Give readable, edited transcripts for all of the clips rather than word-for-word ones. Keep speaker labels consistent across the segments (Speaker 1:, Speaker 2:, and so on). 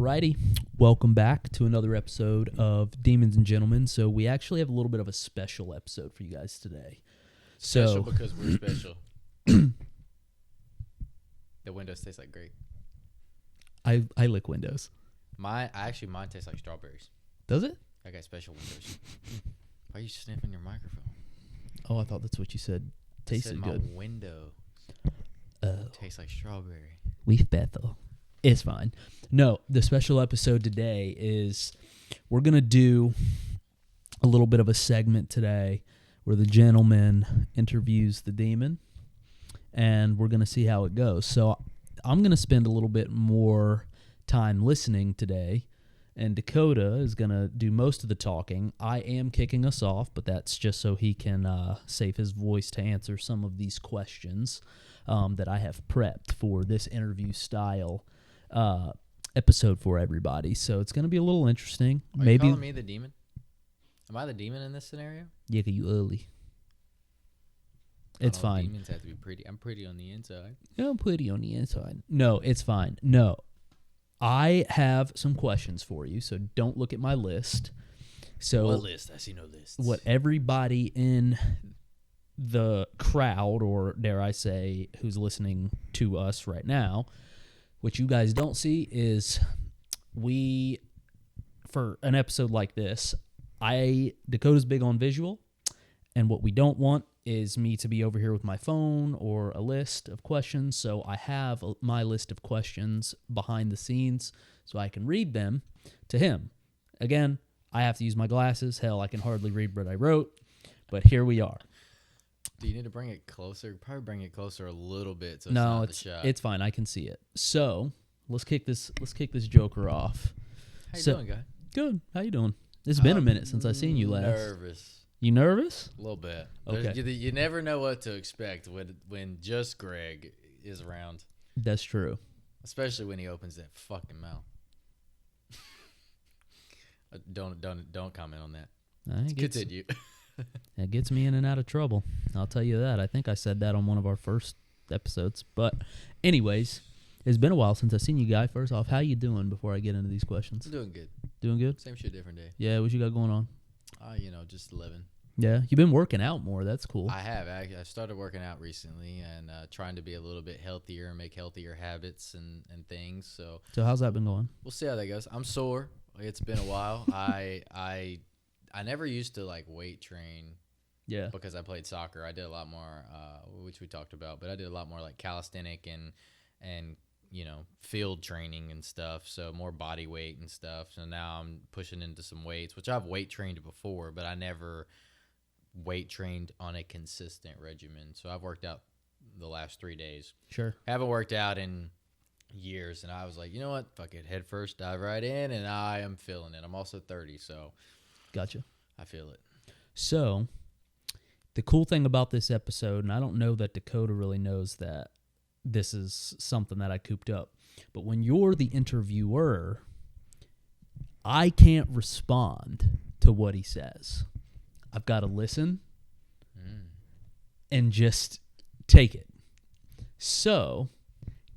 Speaker 1: Alrighty, welcome back to another episode of Demons and Gentlemen. So we actually have a little bit of a special episode for you guys today.
Speaker 2: Special because we're special. The windows taste like grape.
Speaker 1: I lick windows.
Speaker 2: Mine tastes like strawberries.
Speaker 1: Does it?
Speaker 2: I got special windows. Why are you sniffing your microphone?
Speaker 1: Oh, I thought that's what you said. Tasted
Speaker 2: my
Speaker 1: good.
Speaker 2: window tastes like strawberry.
Speaker 1: Leaf Bethel. It's fine. No, the special episode today is we're going to do a little bit of a segment today where the gentleman interviews the demon, and we're going to see how it goes. So I'm going to spend a little bit more time listening today, and Dakota is going to do most of the talking. I am kicking us off, but that's just so he can save his voice to answer some of these questions that I have prepped for this interview style episode for everybody. So it's going to be a little interesting.
Speaker 2: Are you calling me the demon? Am I the demon in this scenario?
Speaker 1: Yeah, 'cause you early. It's fine.
Speaker 2: Demons have to be pretty. I'm pretty on the inside.
Speaker 1: Yeah, I'm pretty on the inside. No, it's fine. No. I have some questions for you, so don't look at my list. So
Speaker 2: what list? I see no lists.
Speaker 1: What everybody in the crowd, or dare I say, who's listening to us right now, what you guys don't see is for an episode like this, Dakota's big on visual, and what we don't want is me to be over here with my phone or a list of questions. So I have my list of questions behind the scenes so I can read them to him. Again, I have to use my glasses. Hell, I can hardly read what I wrote, but here we are.
Speaker 2: Do you need to bring it closer? Probably bring it closer a little bit. So
Speaker 1: No, it's fine. I can see it. So let's kick this joker off.
Speaker 2: How you doing, guy?
Speaker 1: Good. How you doing? It's been a minute since I seen you last.
Speaker 2: Nervous.
Speaker 1: You nervous?
Speaker 2: A little bit.
Speaker 1: Okay.
Speaker 2: You never know what to expect when just Greg is around.
Speaker 1: That's true.
Speaker 2: Especially when he opens that fucking mouth. Don't comment on that. Continue.
Speaker 1: That gets me in and out of trouble. I'll tell you that. I think I said that on one of our first episodes. But anyways, it's been a while since I've seen you, Guy. First off, how you doing before I get into these questions?
Speaker 2: I'm doing good.
Speaker 1: Doing good?
Speaker 2: Same shit, different day.
Speaker 1: Yeah, what you got going on?
Speaker 2: Just living.
Speaker 1: Yeah, you've been working out more. That's cool.
Speaker 2: I have. I started working out recently and trying to be a little bit healthier and make healthier habits and things. So
Speaker 1: how's that been going?
Speaker 2: We'll see how that goes. I'm sore. It's been a while. I never used to like weight train.
Speaker 1: Yeah.
Speaker 2: Because I played soccer. I did a lot more, which we talked about, but I did a lot more like calisthenic and field training and stuff. So more body weight and stuff. So now I'm pushing into some weights, which I've weight trained before, but I never weight trained on a consistent regimen. So I've worked out the last 3 days.
Speaker 1: Sure.
Speaker 2: Haven't worked out in years, and I was like, you know what? Fuck it. Head first, dive right in, and I am feeling it. I'm also 30, so.
Speaker 1: Gotcha.
Speaker 2: I feel it.
Speaker 1: So, the cool thing about this episode, and I don't know that Dakota really knows that this is something that I cooped up, but when you're the interviewer, I can't respond to what he says. I've got to listen and just take it. So,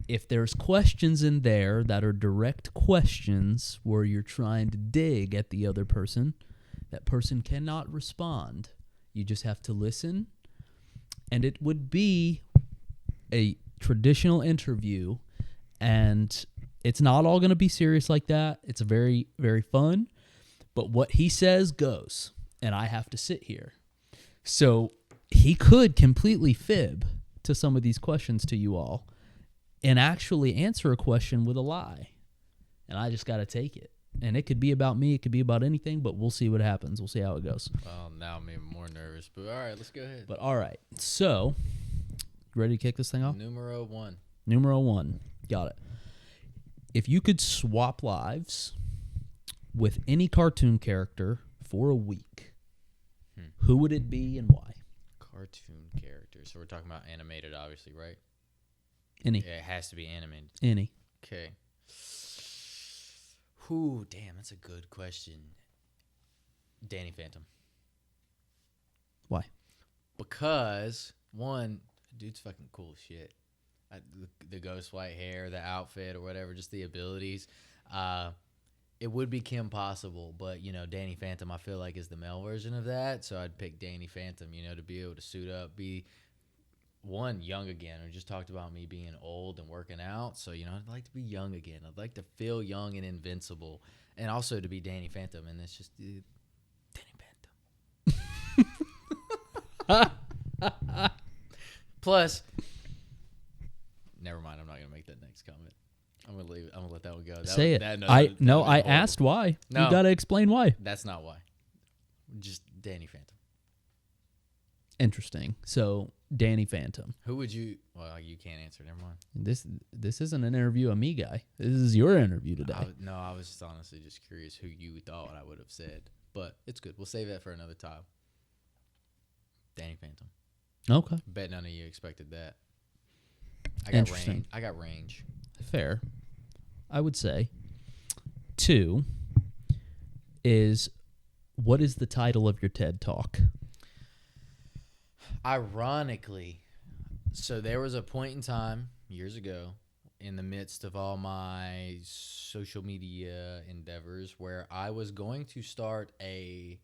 Speaker 1: if there's questions in there that are direct questions where you're trying to dig at the other person, that person cannot respond. You just have to listen. And it would be a traditional interview, and it's not all going to be serious like that. It's very, very fun. But what he says goes, and I have to sit here. So he could completely fib to some of these questions to you all and actually answer a question with a lie. And I just got to take it. And it could be about me. It could be about anything, but we'll see what happens. We'll see how it goes.
Speaker 2: Well, now I'm even more nervous. But all right, let's go ahead.
Speaker 1: But all right. So, ready to kick this thing off?
Speaker 2: Numero one.
Speaker 1: Got it. If you could swap lives with any cartoon character for a week, who would it be and why?
Speaker 2: Cartoon characters. So we're talking about animated, obviously, right?
Speaker 1: Any.
Speaker 2: Yeah, it has to be animated.
Speaker 1: Any.
Speaker 2: Okay. Whew, damn, that's a good question. Danny Phantom.
Speaker 1: Why?
Speaker 2: Because, one, dude's fucking cool as shit. The ghost white hair, the outfit or whatever, just the abilities. It would be Kim Possible, but Danny Phantom I feel like is the male version of that, so I'd pick Danny Phantom, to be able to suit up, be one young again. We just talked about me being old and working out, so I'd like to be young again. I'd like to feel young and invincible, and also to be Danny Phantom, and it's just Danny Phantom. Plus, never mind. I'm not gonna make that next comment. I'm gonna leave. I'm gonna let that one go.
Speaker 1: Say it. I asked why.
Speaker 2: No,
Speaker 1: you gotta explain why.
Speaker 2: That's not why. Just Danny Phantom.
Speaker 1: Interesting. So Danny Phantom.
Speaker 2: Who would you? Well, you can't answer. Never mind.
Speaker 1: This isn't an interview of me, guy. This is your interview today.
Speaker 2: I was just honestly just curious who you thought I would have said, but it's good. We'll save that for another time. Danny Phantom.
Speaker 1: Okay.
Speaker 2: Bet none of you expected that. I got range. I got range.
Speaker 1: Fair. I would say 2 is, what is the title of your TED Talk?
Speaker 2: Ironically, so there was a point in time years ago in the midst of all my social media endeavors where I was going to start a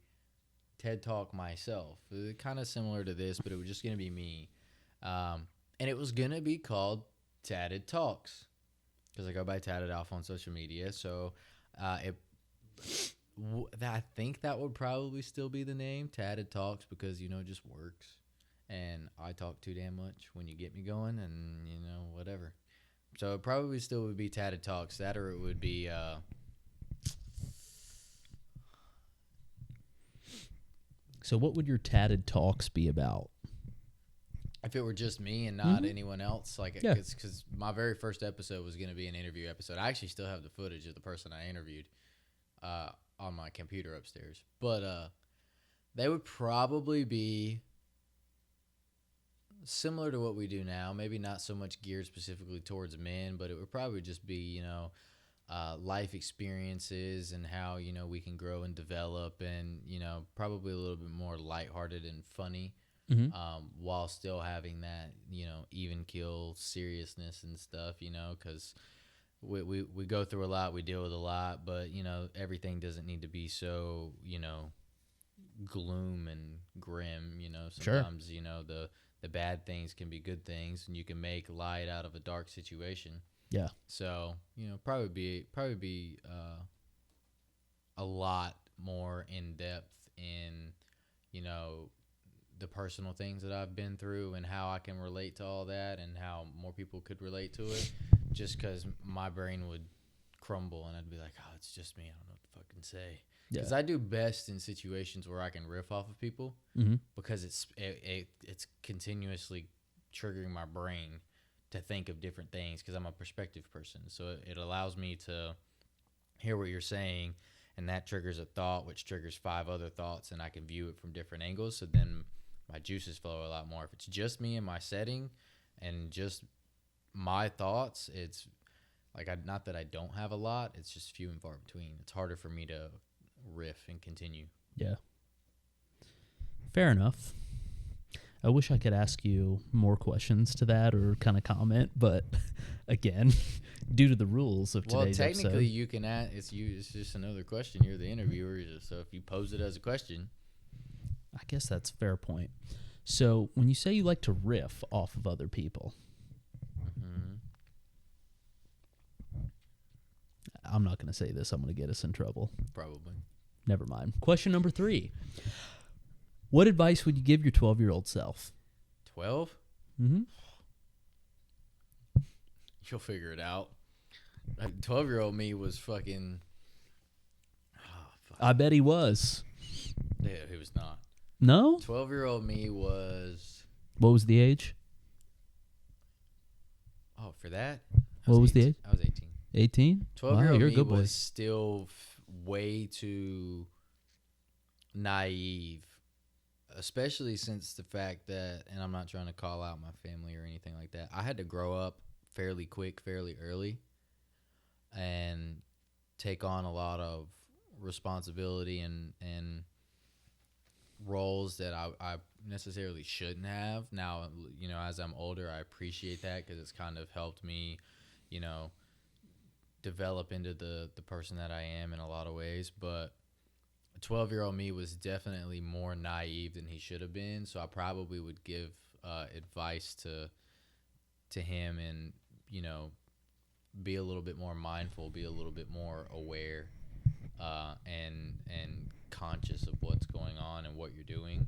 Speaker 2: TED Talk myself. Kind of similar to this, but it was just going to be me. And it was going to be called Tatted Talks, because I go by TattedAlpha on social media. So I think that would probably still be the name, Tatted Talks, because, it just works. And I talk too damn much when you get me going, and, whatever. So it probably still would be Tatted Talks. That, or it would be...
Speaker 1: So what would your Tatted Talks be about?
Speaker 2: If it were just me and not anyone else, because my very first episode was going to be an interview episode. I actually still have the footage of the person I interviewed on my computer upstairs. But they would probably be similar to what we do now. Maybe not so much geared specifically towards men, but it would probably just be, life experiences and how, we can grow and develop, and, probably a little bit more lighthearted and funny. While still having that, even keel seriousness and stuff, because we go through a lot, we deal with a lot, but, everything doesn't need to be so, gloom and grim, sometimes, sure. The bad things can be good things, and you can make light out of a dark situation.
Speaker 1: Yeah.
Speaker 2: So, probably be a lot more in depth in, the personal things that I've been through and how I can relate to all that and how more people could relate to it, just because my brain would crumble and I'd be like, oh, it's just me. I don't know what to fucking say. Because I do best in situations where I can riff off of people, because it's continuously triggering my brain to think of different things, because I'm a perspective person. So it allows me to hear what you're saying, and that triggers a thought, which triggers 5 other thoughts, and I can view it from different angles. So then my juices flow a lot more. If it's just me and my setting and just my thoughts, it's like, not that I don't have a lot, it's just few and far between. It's harder for me to riff and continue.
Speaker 1: Yeah. Fair enough. I wish I could ask you more questions to that or kind of comment, but again, due to the rules of today's episode.
Speaker 2: Well, technically, you can ask. It's just another question. You're the interviewer, so if you pose it as a question.
Speaker 1: I guess that's a fair point. So when you say you like to riff off of other people, I'm not going to say this. I'm going to get us in trouble.
Speaker 2: Probably.
Speaker 1: Never mind. Question number 3. What advice would you give your 12-year-old self?
Speaker 2: 12?
Speaker 1: Mm-hmm.
Speaker 2: You'll figure it out. 12-year-old me was fucking...
Speaker 1: I bet he was.
Speaker 2: Yeah, he was not.
Speaker 1: No?
Speaker 2: 12-year-old me was...
Speaker 1: What was the age?
Speaker 2: Oh, for that?
Speaker 1: What was the age?
Speaker 2: I was 18.
Speaker 1: 18?
Speaker 2: 12-year-old me
Speaker 1: good boy.
Speaker 2: was still way too naive, especially since the fact that, and I'm not trying to call out my family or anything like that, I had to grow up fairly quick, fairly early, and take on a lot of responsibility and roles that I necessarily shouldn't have. Now, as I'm older, I appreciate that, because it's kind of helped me, develop into the person that I am in a lot of ways. But 12-year-old me was definitely more naive than he should have been. So I probably would give advice to him, and be a little bit more mindful, be a little bit more aware, and conscious of what's going on and what you're doing.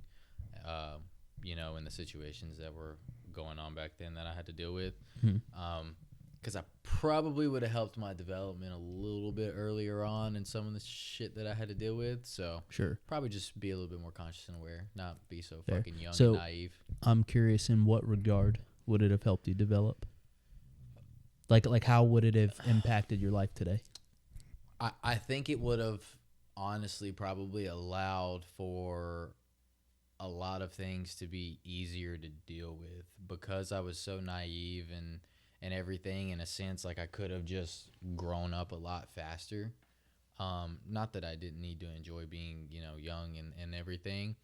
Speaker 2: In the situations that were going on back then that I had to deal with. Because I probably would have helped my development a little bit earlier on in some of the shit that I had to deal with. So
Speaker 1: Sure.
Speaker 2: probably just be a little bit more conscious and aware, not be so
Speaker 1: Fair.
Speaker 2: fucking young
Speaker 1: So,
Speaker 2: and naive.
Speaker 1: I'm curious, in what regard would it have helped you develop? Like how would it have impacted your life today?
Speaker 2: I think it would have honestly probably allowed for a lot of things to be easier to deal with, because I was so naive and everything. In a sense, like, I could have just grown up a lot faster. Not that I didn't need to enjoy being, young and everything.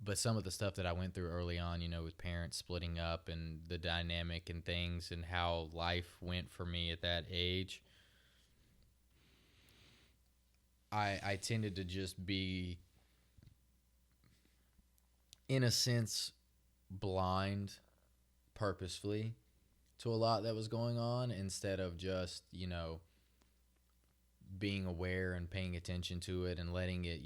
Speaker 2: But some of the stuff that I went through early on, with parents splitting up and the dynamic and things and how life went for me at that age, I tended to just be, in a sense, blind purposefully to a lot that was going on, instead of just, being aware and paying attention to it and letting it,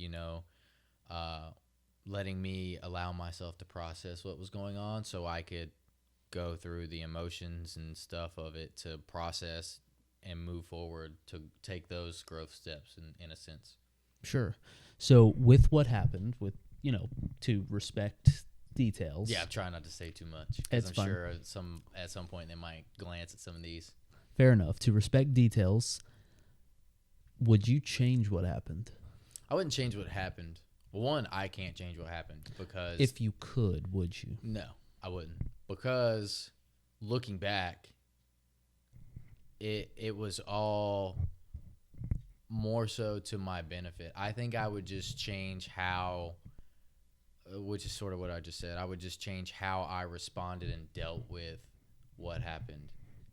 Speaker 2: letting me allow myself to process what was going on, so I could go through the emotions and stuff of it to process and move forward to take those growth steps in a sense.
Speaker 1: Sure. So with what happened, with, to respect details.
Speaker 2: Yeah, I'm trying not to say too much,
Speaker 1: It's
Speaker 2: because I'm
Speaker 1: fine.
Speaker 2: sure at some point they might glance at some of these.
Speaker 1: Fair enough. To respect details, would you change what happened?
Speaker 2: I wouldn't change what happened. One, I can't change what happened, because
Speaker 1: If you could, would you?
Speaker 2: no, I wouldn't, because looking back, it was all more so to my benefit. I think I would just change how, which is sort of what I just said, I would just change how I responded and dealt with what happened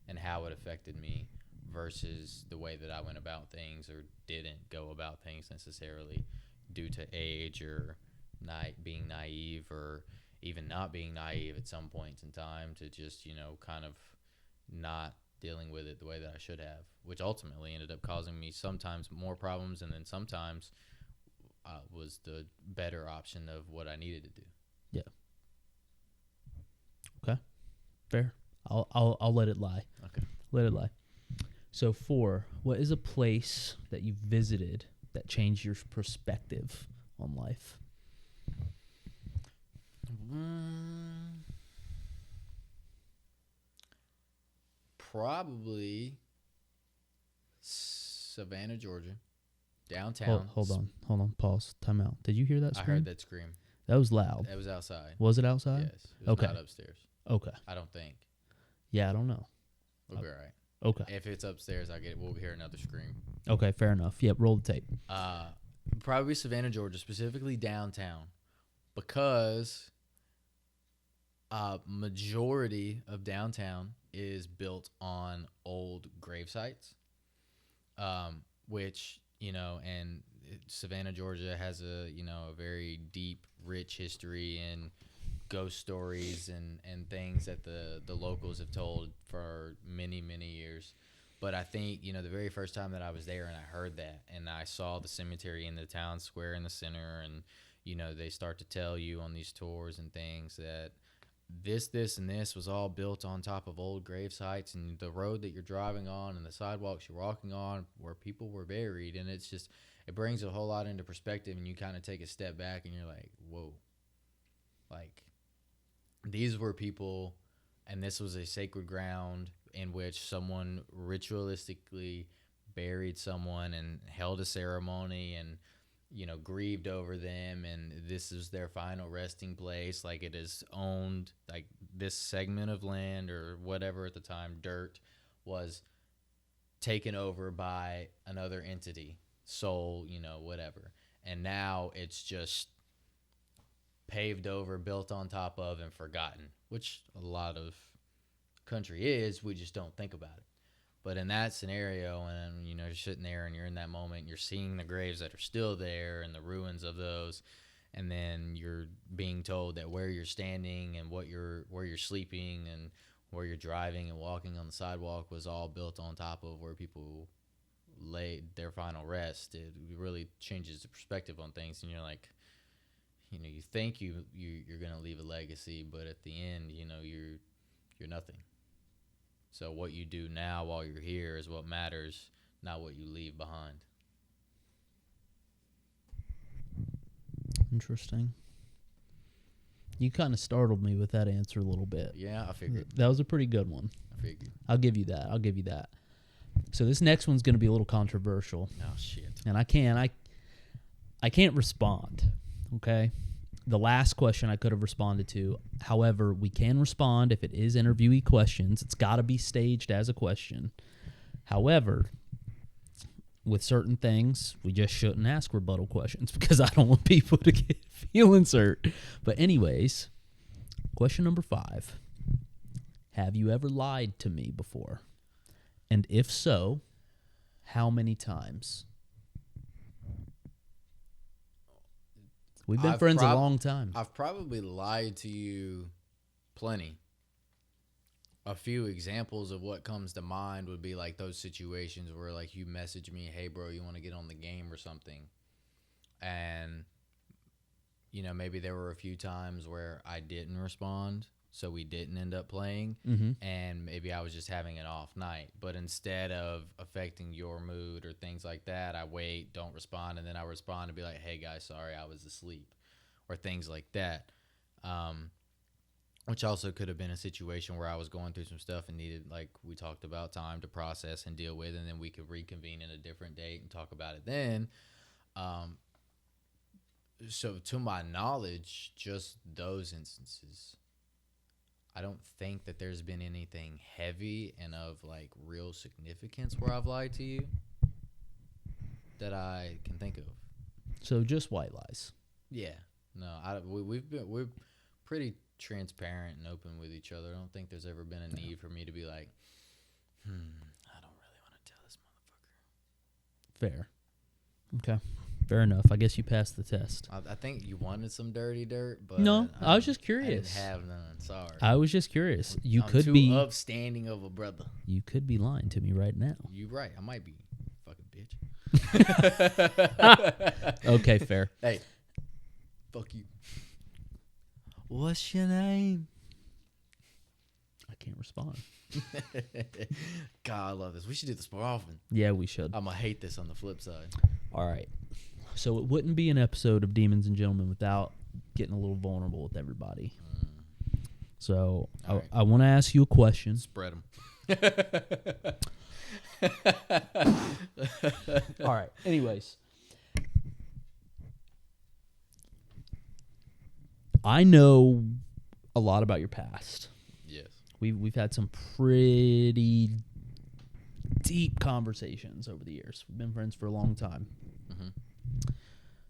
Speaker 2: and how it affected me, versus the way that I went about things or didn't go about things necessarily, due to age or being naive, or even not being naive at some points in time, to just, kind of not dealing with it the way that I should have, which ultimately ended up causing me sometimes more problems, and then sometimes was the better option of what I needed to do.
Speaker 1: Yeah. Okay. Fair. I'll let it lie.
Speaker 2: Okay.
Speaker 1: Let it lie. So 4, what is a place that you visited that changed your perspective on life?
Speaker 2: Probably Savannah, Georgia, downtown.
Speaker 1: Hold on. Pause. Time out. Did you hear that
Speaker 2: I
Speaker 1: scream?
Speaker 2: heard that scream.
Speaker 1: That was loud.
Speaker 2: It was outside.
Speaker 1: Was it outside?
Speaker 2: Yes. It was
Speaker 1: Okay.
Speaker 2: not upstairs.
Speaker 1: Okay.
Speaker 2: I don't think.
Speaker 1: Yeah, I don't know.
Speaker 2: We'll be all right.
Speaker 1: Okay.
Speaker 2: If it's upstairs, we'll hear another scream.
Speaker 1: Okay, fair enough. Yep, roll the tape.
Speaker 2: Probably Savannah, Georgia, specifically downtown, because majority of downtown is built on old grave sites, which, and Savannah, Georgia has a very deep, rich history in ghost stories and things that the locals have told for many, many years. But I think, the very first time that I was there and I heard that, and I saw the cemetery in the town square in the center, and, they start to tell you on these tours and things that this, and this was all built on top of old grave sites, and the road that you're driving on and the sidewalks you're walking on where people were buried. And it's just, it brings a whole lot into perspective, and you kind of take a step back and you're like, whoa, like, these were people, and this was a sacred ground in which someone ritualistically buried someone and held a ceremony and, grieved over them. And this is their final resting place. Like, it is owned, like, this segment of land or whatever at the time, dirt, was taken over by another entity, soul, whatever. And now it's just paved over, built on top of, and forgotten, which a lot of country is. We just don't think about it. But in that scenario, and you know, you're sitting there and you're in that moment, you're seeing the graves that are still there and the ruins of those, and then you're being told that where you're standing and where you're sleeping and where you're driving and walking on the sidewalk was all built on top of where people laid their final rest. It really changes the perspective on things, and you're like, you know, you think you're gonna leave a legacy, but at the end, you know, you're nothing. So what you do now while you're here is what matters, not what you leave behind.
Speaker 1: Interesting. You kind of startled me with that answer a little bit.
Speaker 2: Yeah, I figured.
Speaker 1: That was a pretty good one.
Speaker 2: I figured.
Speaker 1: I'll give you that. So this next one's going to be a little controversial.
Speaker 2: Oh shit.
Speaker 1: And I can't respond. Okay? The last question I could have responded to. However, we can respond if it is interviewee questions. It's got to be staged as a question. However, with certain things, we just shouldn't ask rebuttal questions because I don't want people to get feelings hurt. But anyways, question number 5. Have you ever lied to me before? And if so, how many times? We've been friends a long time.
Speaker 2: I've probably lied to you plenty. A few examples of what comes to mind would be like those situations where like you message me, hey bro, you want to get on the game or something. And, you know, maybe there were a few times where I didn't respond, so we didn't end up playing.
Speaker 1: Mm-hmm.
Speaker 2: And maybe I was just having an off night. But instead of affecting your mood or things like that, I wait, don't respond, and then I respond and be like, hey guys, sorry, I was asleep, or things like that. Which also could have been a situation where I was going through some stuff and needed, like we talked about, time to process and deal with, and then we could reconvene in a different date and talk about it then. So to my knowledge, just those instances. I don't think that there's been anything heavy and of like real significance where I've lied to you that I can think of.
Speaker 1: So just white lies.
Speaker 2: Yeah. No, we're pretty transparent and open with each other. I don't think there's ever been a need for me to be like, I don't really want to tell this motherfucker.
Speaker 1: Fair. Okay. Fair enough. I guess you passed the test.
Speaker 2: I think you wanted some dirty dirt, but
Speaker 1: no, I was just curious.
Speaker 2: I didn't have none. Sorry.
Speaker 1: I was just curious. You
Speaker 2: I'm
Speaker 1: could
Speaker 2: too
Speaker 1: be
Speaker 2: upstanding of a brother.
Speaker 1: You could be lying to me right now.
Speaker 2: You right. I might be, fucking bitch.
Speaker 1: Okay, fair.
Speaker 2: Hey, fuck you. What's your name?
Speaker 1: I can't respond.
Speaker 2: God, I love this. We should do this more often.
Speaker 1: Yeah, we should.
Speaker 2: I'm going to hate this on the flip side.
Speaker 1: All right. So it wouldn't be an episode of Demons and Gentlemen without getting a little vulnerable with everybody. So
Speaker 2: right.
Speaker 1: I want to ask you a question.
Speaker 2: Spread them.
Speaker 1: All right. Anyways. I know a lot about your past.
Speaker 2: Yes.
Speaker 1: We've had some pretty deep conversations over the years. We've been friends for a long time.
Speaker 2: Mm-hmm.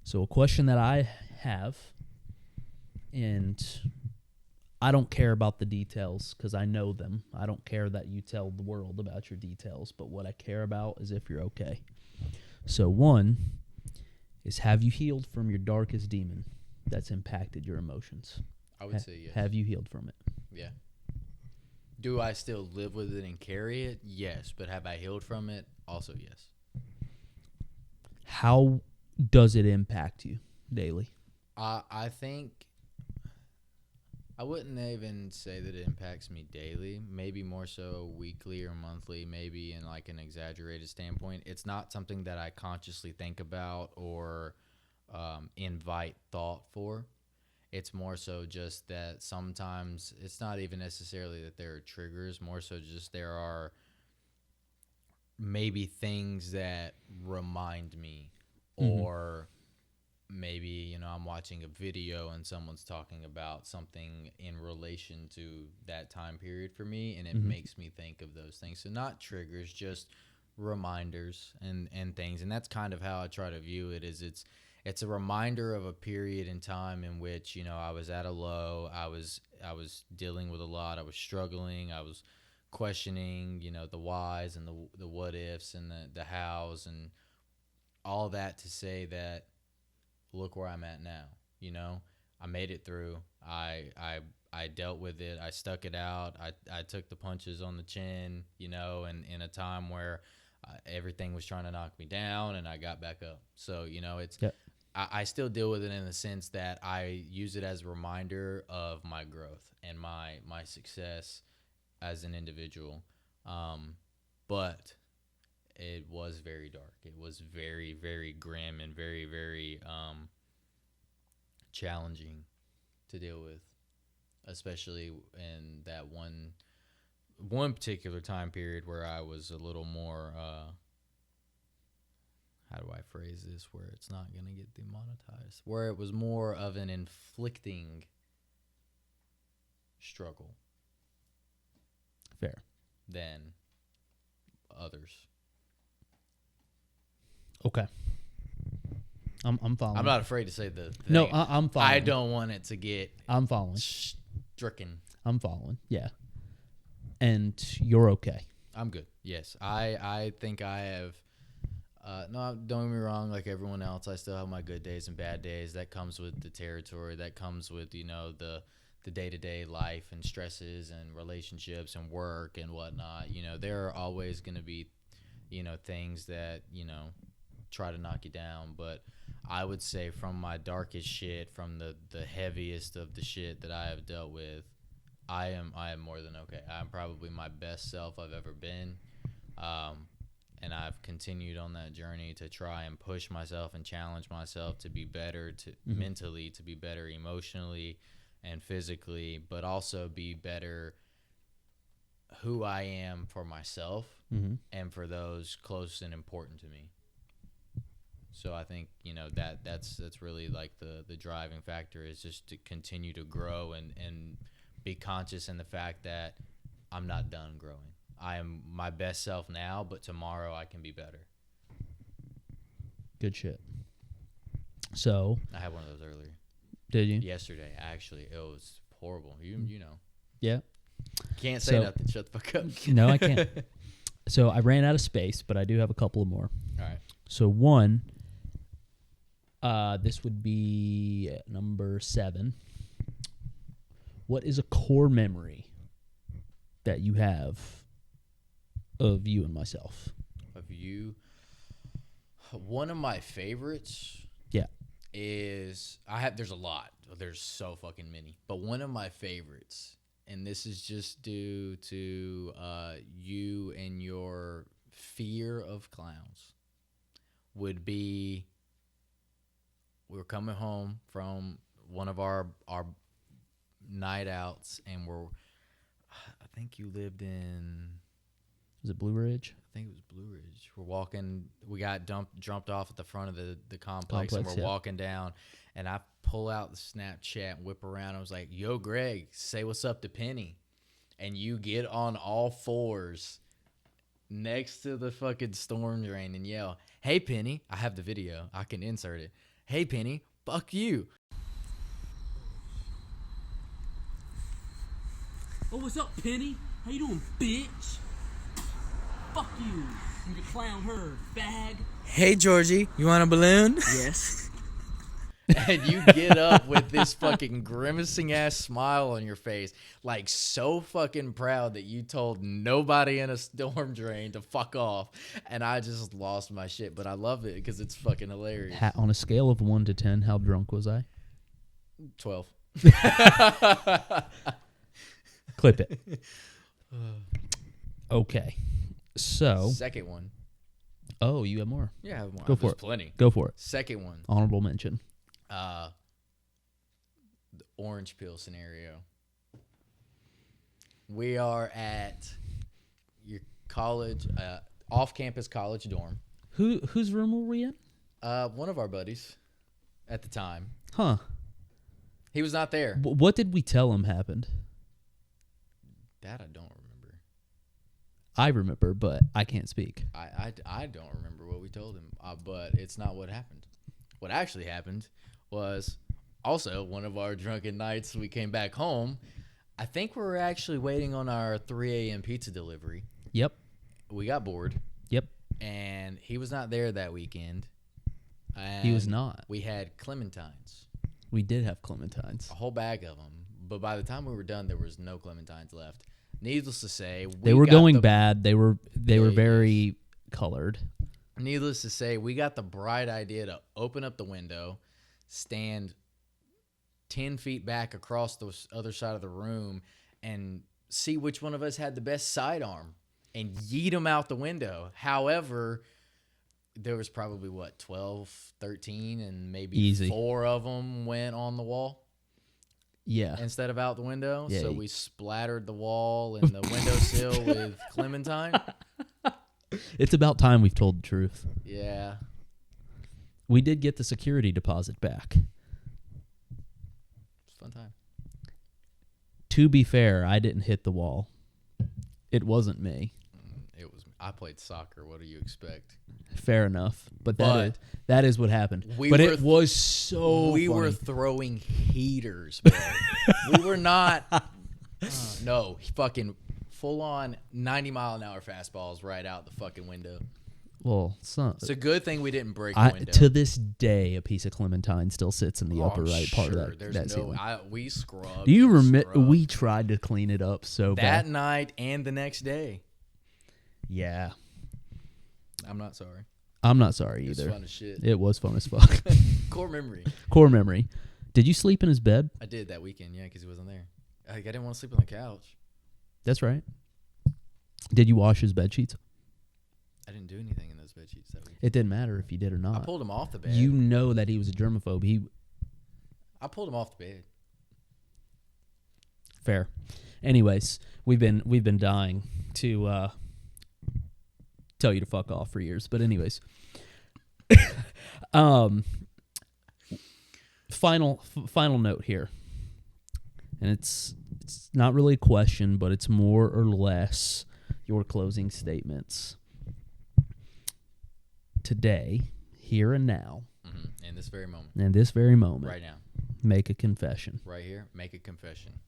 Speaker 1: So a question that I have, and I don't care about the details because I know them. I don't care that you tell the world about your details, but what I care about is if you're okay. So one is, have you healed from your darkest demon that's impacted your emotions?
Speaker 2: I would say yes.
Speaker 1: Have you healed from it?
Speaker 2: Yeah. Do I still live with it and carry it? Yes. But have I healed from it? Also yes.
Speaker 1: How does it impact you daily?
Speaker 2: I think I wouldn't even say that it impacts me daily. Maybe more so weekly or monthly, maybe in like an exaggerated standpoint. It's not something that I consciously think about or invite thought for. It's more so just that sometimes it's not even necessarily that there are triggers, more so just there are maybe things that remind me, or maybe, you know, I'm watching a video and someone's talking about something in relation to that time period for me, and it makes me think of those things. So not triggers, just reminders and things. And that's kind of how I try to view it, is it's a reminder of a period in time in which, you know, I was at a low, I was dealing with a lot, I was struggling, I was questioning, the whys and the what ifs and the hows and all that to say that look where I'm at now. I made it through. I dealt with it. I stuck it out. I took the punches on the chin, and in a time where everything was trying to knock me down, and I got back up. So, it's
Speaker 1: Yep.
Speaker 2: I still deal with it in the sense that I use it as a reminder of my growth and my success as an individual. But it was very dark. It was very, very grim and very, very challenging to deal with, especially in that one particular time period where I was a little more how do I phrase this where it's not going to get demonetized, where it was more of an inflicting struggle
Speaker 1: Fair.
Speaker 2: than others.
Speaker 1: Okay. I'm following.
Speaker 2: I'm not afraid to say the thing.
Speaker 1: No, I'm following.
Speaker 2: I don't want it to get
Speaker 1: I'm following.
Speaker 2: stricken.
Speaker 1: I'm following. Yeah. And you're okay.
Speaker 2: I'm good. Yes. I think I have no, don't get me wrong, like everyone else, I still have my good days and bad days. That comes with the territory. That comes with, the day-to-day life and stresses and relationships and work and whatnot. There are always going to be, things that, try to knock you down. But I would say from my darkest shit, from the heaviest of the shit that I have dealt with, I am more than okay. I'm probably my best self I've ever been. And I've continued on that journey to try and push myself and challenge myself to be better, to mentally, to be better emotionally and physically, but also be better who I am for myself and for those close and important to me. So I think, that's really like the driving factor is just to continue to grow and be conscious in the fact that I'm not done growing. I am my best self now, but tomorrow I can be better.
Speaker 1: Good shit. So
Speaker 2: I had one of those earlier.
Speaker 1: Did you?
Speaker 2: Yesterday, actually. It was horrible. You know.
Speaker 1: Yeah.
Speaker 2: Can't say nothing. Shut the fuck up.
Speaker 1: No, I can't. So I ran out of space, but I do have a couple of more.
Speaker 2: All right.
Speaker 1: So one, this would be number 7. What is a core memory that you have of you and myself?
Speaker 2: Of you? One of my favorites is there's a lot. There's so fucking many. But one of my favorites, and this is just due to you and your fear of clowns, would be we were coming home from one of our night outs, and I think you lived in...
Speaker 1: Was it Blue Ridge?
Speaker 2: I think it was Blue Ridge. We're walking. We got jumped off at the front of the complex and we're walking down. And I pull out the Snapchat and whip around. I was like, yo, Greg, say what's up to Penny. And you get on all fours next to the fucking storm drain and yell, hey, Penny. I have the video. I can insert it. Hey, Penny, fuck you.
Speaker 3: Oh, what's up, Penny? How you doing, bitch? Fuck you, your clown herd, bag.
Speaker 2: Hey, Georgie, you want a balloon?
Speaker 3: Yes.
Speaker 2: And you get up with this fucking grimacing ass smile on your face, like so fucking proud that you told nobody in a storm drain to fuck off. And I just lost my shit, but I love it because it's fucking hilarious.
Speaker 1: On a scale of 1 to 10, how drunk was I?
Speaker 2: 12.
Speaker 1: Clip it. Okay. So.
Speaker 2: Second one.
Speaker 1: Oh, you have more?
Speaker 2: Yeah, I have more.
Speaker 1: Go for
Speaker 2: There's
Speaker 1: it.
Speaker 2: Plenty.
Speaker 1: Go for it.
Speaker 2: Second one.
Speaker 1: Honorable mention.
Speaker 2: The orange peel scenario. We are at your college, off-campus college dorm.
Speaker 1: Whose room were we in?
Speaker 2: One of our buddies at the time.
Speaker 1: Huh.
Speaker 2: He was not there.
Speaker 1: What did we tell him happened?
Speaker 2: That I don't remember.
Speaker 1: I remember, but I can't speak.
Speaker 2: I don't remember what we told him, but it's not what happened. What actually happened was also one of our drunken nights. We came back home. I think we're actually waiting on our 3 a.m. pizza delivery.
Speaker 1: Yep.
Speaker 2: We got bored.
Speaker 1: Yep.
Speaker 2: And he was not there that weekend.
Speaker 1: He was not.
Speaker 2: We had clementines.
Speaker 1: We did have clementines.
Speaker 2: A whole bag of them. But by the time we were done, there was no clementines left. Needless to say,
Speaker 1: they were going bad. They were very colored.
Speaker 2: Needless to say, we got the bright idea to open up the window, stand 10 feet back across the other side of the room, and see which one of us had the best sidearm and yeet them out the window. However, there was probably, 12, 13, and maybe 4 of them went on the wall.
Speaker 1: Yeah.
Speaker 2: Instead of out the window.
Speaker 1: Yeah,
Speaker 2: so we splattered the wall and the windowsill with clementine.
Speaker 1: It's about time we've told the truth.
Speaker 2: Yeah.
Speaker 1: We did get the security deposit back.
Speaker 2: It's a fun time.
Speaker 1: To be fair, I didn't hit the wall. It wasn't me.
Speaker 2: It was. I played soccer. What do you expect?
Speaker 1: Fair enough. But that is what happened. It was so
Speaker 2: We
Speaker 1: funny.
Speaker 2: were throwing heaters, bro. We were not. No, fucking full-on 90-mile-an-hour fastballs right out the fucking window.
Speaker 1: Well,
Speaker 2: it's a good thing we didn't break the window.
Speaker 1: To this day, a piece of clementine still sits in the upper right part of that ceiling.
Speaker 2: We scrubbed.
Speaker 1: Do you remember? We tried to clean it up so bad.
Speaker 2: That night and the next day.
Speaker 1: Yeah.
Speaker 2: I'm not sorry.
Speaker 1: I'm not sorry either.
Speaker 2: It was fun as shit.
Speaker 1: It was fun as fuck.
Speaker 2: Core memory.
Speaker 1: Core memory. Did you sleep in his bed?
Speaker 2: I did that weekend, yeah, because he wasn't there. I didn't want to sleep on the couch.
Speaker 1: That's right. Did you wash his bed sheets?
Speaker 2: I didn't do anything in those bed sheets that week.
Speaker 1: It didn't matter if you did or not.
Speaker 2: I pulled him off the bed.
Speaker 1: You know that he was a germaphobe.
Speaker 2: I pulled him off the bed.
Speaker 1: Fair. Anyways, we've been dying to tell you to fuck off for years. But anyways, final note here, and it's not really a question, but it's more or less your closing statements. Today, here and now,
Speaker 2: in this very moment,
Speaker 1: right
Speaker 2: now,
Speaker 1: make a confession.
Speaker 2: Right here, make a confession.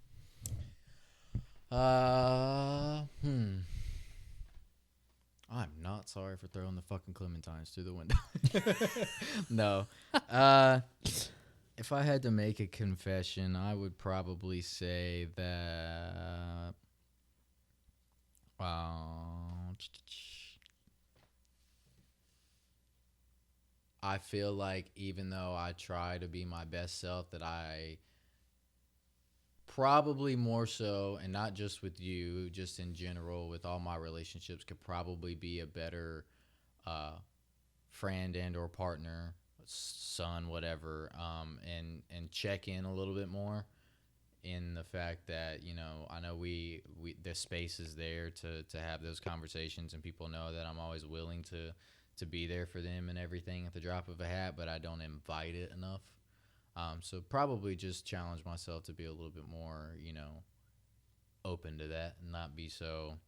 Speaker 2: I'm not sorry for throwing the fucking clementines through the window. No. If I had to make a confession, I would probably say that I feel like even though I try to be my best self, that I probably more so, and not just with you, just in general with all my relationships, could probably be a better friend and or partner, son, whatever, and check in a little bit more in the fact that, you know, I know we the space is there to have those conversations, and people know that I'm always willing to be there for them and everything at the drop of a hat, but I don't invite it enough. So probably just challenge myself to be a little bit more, you know, open to that and not be so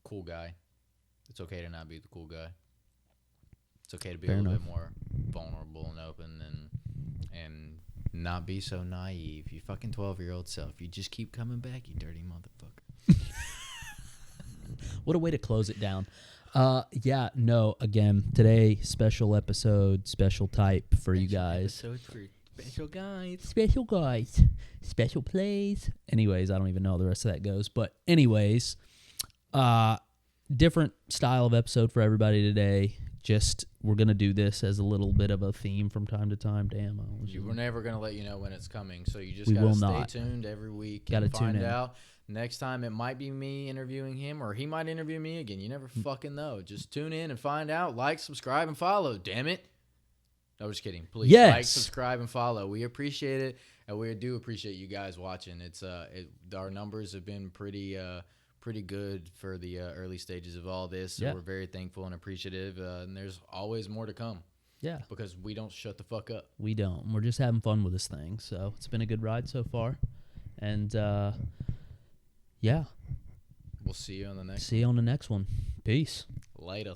Speaker 2: cool guy. It's okay to not be the cool guy. It's okay to be a little bit more vulnerable and open and not be so naive. You fucking 12-year-old self. You just keep coming back, you dirty motherfucker.
Speaker 1: What a way to close it down. Again, today, special episode, special type for you guys.
Speaker 2: Episode for special guys.
Speaker 1: Special guys. Special plays. Anyways, I don't even know how the rest of that goes. But anyways, different style of episode for everybody today. Just, we're going to do this as a little bit of a theme from time to time. Damn.
Speaker 2: We're never going to let you know when it's coming. So you just got to stay tuned every week and find out. Next time, it might be me interviewing him, or he might interview me again. You never fucking know. Just tune in and find out. Like, subscribe, and follow. Damn it. No, just kidding. Please like, subscribe, and follow. We appreciate it, and we do appreciate you guys watching. It's our numbers have been pretty good for the early stages of all this. So we're very thankful and appreciative, and there's always more to come.
Speaker 1: Yeah.
Speaker 2: Because we don't shut the fuck up.
Speaker 1: We don't. We're just having fun with this thing. So it's been a good ride so far. And, yeah.
Speaker 2: We'll see you on the next one.
Speaker 1: See you on the next one. Peace.
Speaker 2: Later.